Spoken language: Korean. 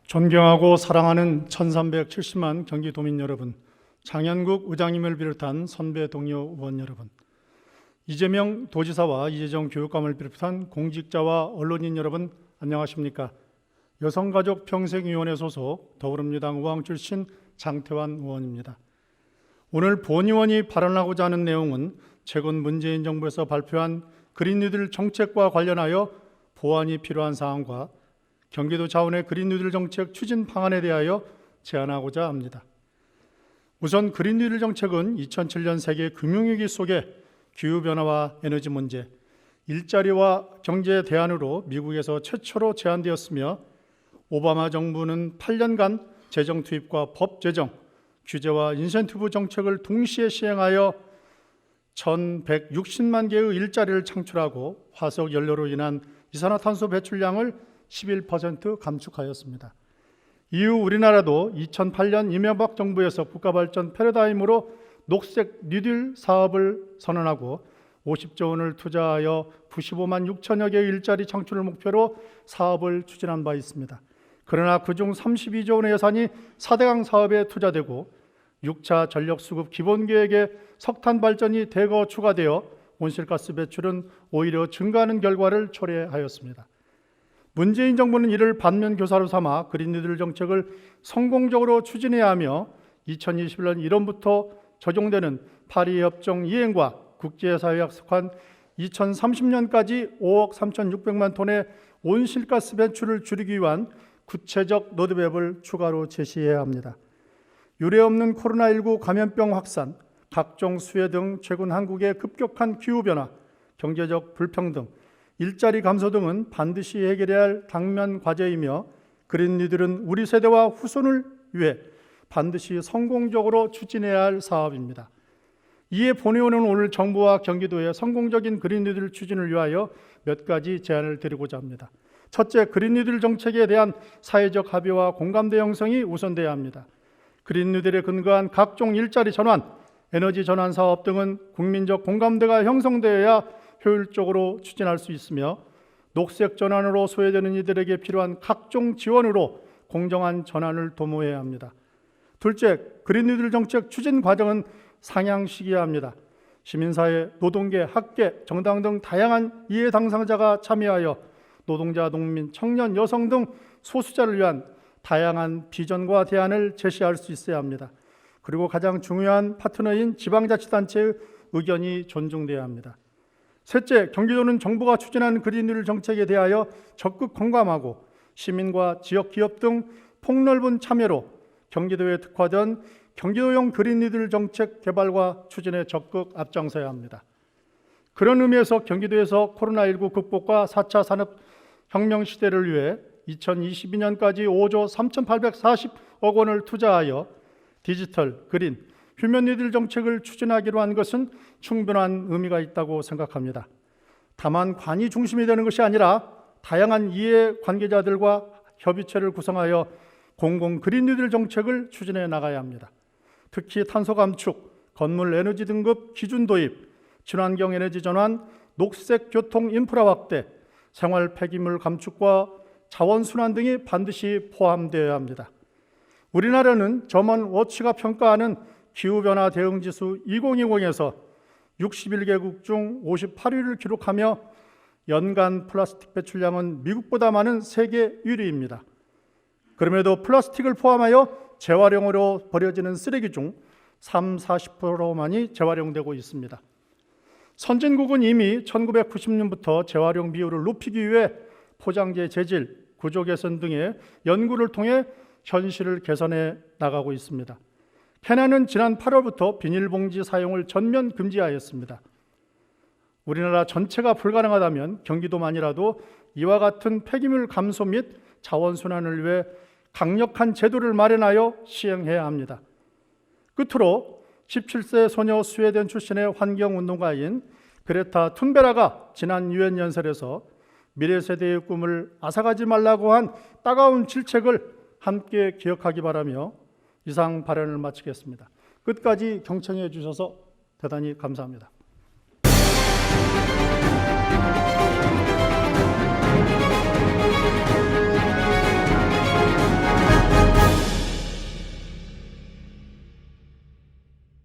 존경하고 사랑하는 1370만 경기도민 여러분, 장현국 의장님을 비롯한 선배 동료 의원 여러분, 이재명 도지사와 이재정 교육감을 비롯한 공직자와 언론인 여러분, 안녕하십니까? 여성가족평생위원회 소속 더불어민주당 의왕 출신 장태환 의원입니다. 오늘 본 의원이 발언하고자 하는 내용은 최근 문재인 정부에서 발표한 그린 뉴딜 정책과 관련하여 보완이 필요한 사항과 경기도 차원의 그린 뉴딜 정책 추진 방안에 대하여 제안하고자 합니다. 우선 그린 뉴딜 정책은 2007년 세계 금융위기 속에 기후변화와 에너지 문제, 일자리와 경제 대안으로 미국에서 최초로 제안되었으며 오바마 정부는 8년간 재정 투입과 법 제정, 규제와 인센티브 정책을 동시에 시행하여 1160만 개의 일자리를 창출하고 화석 연료로 인한 이산화탄소 배출량을 11% 감축하였습니다. 이후 우리나라도 2008년 이명박 정부에서 국가발전 패러다임으로 녹색 뉴딜 사업을 선언하고 50조 원을 투자하여 95만 6천여 개의 일자리 창출을 목표로 사업을 추진한 바 있습니다. 그러나 그중 32조 원의 예산이 4대강 사업에 투자되고 6차 전력수급 기본계획에 석탄 발전이 대거 추가되어 온실가스 배출은 오히려 증가하는 결과를 초래하였습니다. 문재인 정부는 이를 반면교사로 삼아 그린 뉴딜 정책을 성공적으로 추진해야 하며 2021년 1월부터 적용되는 파리 협정 이행과 국제사회 약속한 2030년까지 5억 3,600만 톤의 온실가스 배출을 줄이기 위한 구체적 로드맵을 추가로 제시해야 합니다. 유례없는 코로나19 감염병 확산, 각종 수해 등 최근 한국의 급격한 기후변화, 경제적 불평등, 일자리 감소 등은 반드시 해결해야 할 당면 과제이며 그린 뉴딜은 우리 세대와 후손을 위해 반드시 성공적으로 추진해야 할 사업입니다. 이에 본 의원은 오늘 정부와 경기도의 성공적인 그린 뉴딜 추진을 위하여 몇 가지 제안을 드리고자 합니다. 첫째, 그린 뉴딜 정책에 대한 사회적 합의와 공감대 형성이 우선돼야 합니다. 그린 뉴딜에 근거한 각종 일자리 전환, 에너지 전환 사업 등은 국민적 공감대가 형성되어야 효율적으로 추진할 수 있으며 녹색 전환으로 소외되는 이들에게 필요한 각종 지원으로 공정한 전환을 도모해야 합니다. 둘째, 그린 뉴딜 정책 추진 과정은 상향시켜야 합니다. 시민사회, 노동계, 학계, 정당 등 다양한 이해 당사자가 참여하여 노동자, 농민, 청년, 여성 등 소수자를 위한 다양한 비전과 대안을 제시할 수 있어야 합니다. 그리고 가장 중요한 파트너인 지방자치단체의 의견이 존중돼야 합니다. 셋째, 경기도는 정부가 추진하는 그린 뉴딜 정책에 대하여 적극 공감하고 시민과 지역 기업 등 폭넓은 참여로 경기도에 특화된 경기도형 그린 뉴딜 정책 개발과 추진에 적극 앞장서야 합니다. 그런 의미에서 경기도에서 코로나19 극복과 4차 산업혁명 시대를 위해 2022년까지 5조 3,840억 원을 투자하여 디지털, 그린, 휴먼 뉴딜 정책을 추진하기로 한 것은 충분한 의미가 있다고 생각합니다. 다만 관이 중심이 되는 것이 아니라 다양한 이해 관계자들과 협의체를 구성하여 공공 그린 뉴딜 정책을 추진해 나가야 합니다. 특히 탄소 감축, 건물 에너지 등급 기준 도입, 친환경 에너지 전환, 녹색 교통 인프라 확대, 생활 폐기물 감축과 자원 순환 등이 반드시 포함되어야 합니다. 우리나라는 저먼워치가 평가하는 기후변화 대응지수 2020에서 61개국 중 58위를 기록하며 연간 플라스틱 배출량은 미국보다 많은 세계 1위입니다. 그럼에도 플라스틱을 포함하여 재활용으로 버려지는 쓰레기 중 30-40%만이 재활용되고 있습니다. 선진국은 이미 1990년부터 재활용 비율을 높이기 위해 포장재 재질, 구조 개선 등의 연구를 통해 현실을 개선해 나가고 있습니다. 캐나다는 지난 8월부터 비닐봉지 사용을 전면 금지하였습니다. 우리나라 전체가 불가능하다면 경기도만이라도 이와 같은 폐기물 감소 및 자원순환을 위해 강력한 제도를 마련하여 시행해야 합니다. 끝으로 17세 소녀 스웨덴 출신의 환경운동가인 그레타 툰베라가 지난 유엔 연설에서 미래 세대의 꿈을 앗아가지 말라고 한 따가운 질책을 함께 기억하기 바라며 이상 발언을 마치겠습니다. 끝까지 경청해 주셔서 대단히 감사합니다.